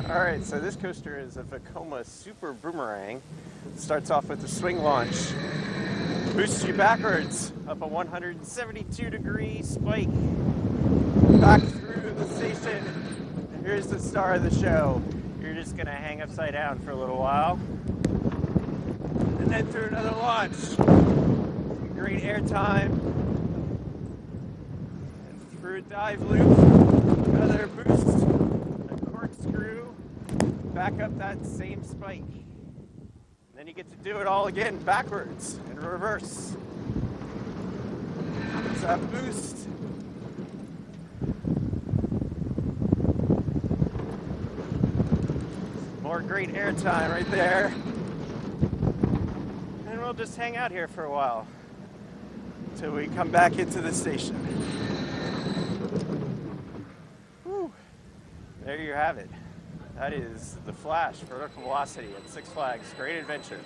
All right, so this coaster is a Vekoma Super Boomerang. It starts off with a swing launch. Boosts you backwards up a 172-degree spike back through the station. And here's the star of the show. You're just gonna hang upside down for a little while. And then through another launch. Some great air time. And through a dive loop, another boost, a corkscrew, back up that same spike. And then you get to do it all again backwards in reverse. There's that boost. More great air time right there. And we'll just hang out here for a while until we come back into the station. Whew. There you have it. That is the Flash vertical velocity at Six Flags Great Adventure.